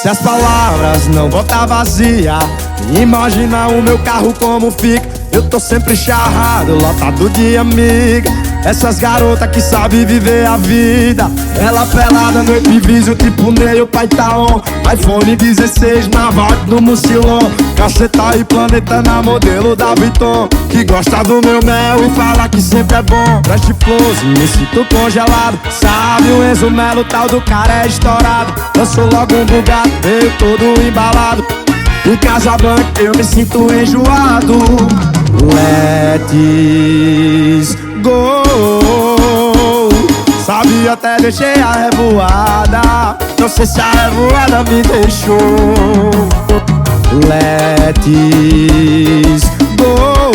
Se as palavras não voltar vazia, imagina o meu carro como fica. Eu tô sempre charrado, lotado de amiga. Essas garotas que sabem viver a vida. Ela pelada no Epivísio, tipo Ney, o pai tá on. iPhone 16 na vibe do Mucilon. Caceta e planeta na modelo da Vuitton. Que gosta do meu mel e fala que sempre é bom. Preste flores, me sinto congelado. Sabe o Enzo Melo, tal do cara é estourado. Lançou logo um Bugatti, veio todo embalado. Em Casablanca eu me sinto enjoado. Let's go. Sabe, até deixei a revoada. Não sei se a revoada me deixou. Let's go.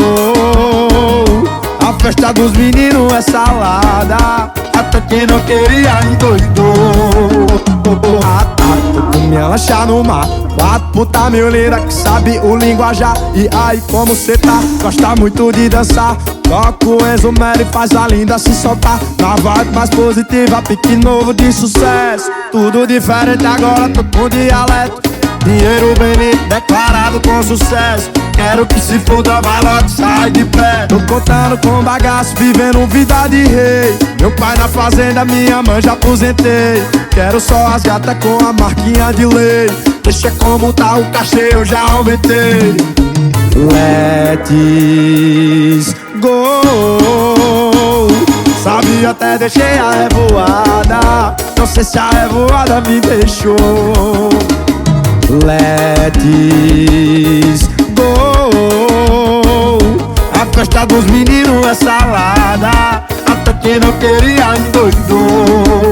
A festa dos meninos é salada. Até quem não queria endoidou. Tô com minha lancha no mar. 4 puta mil lira que sabe o linguajar. E aí, como cê tá? Gosta muito de dançar. Toca o Enzo Melo e faz a linda se soltar. Na vibe mais positiva, pique novo de sucesso. Tudo diferente agora, tô com dialeto. Dinheiro bonito, declarado com sucesso. Quero que se foda, vai logo, sai de pé. Tô contando com bagaço, vivendo vida de rei. Meu pai na fazenda, minha mãe já aposentei. Quero só as gatas com a marquinha de lei. Deixa como tá o cachê, eu já aumentei. Let's go. Sabe, até deixei a revoada. Não sei se a revoada me deixou. Let's go. A festa dos meninos é salada. Até quem não queria endoidou.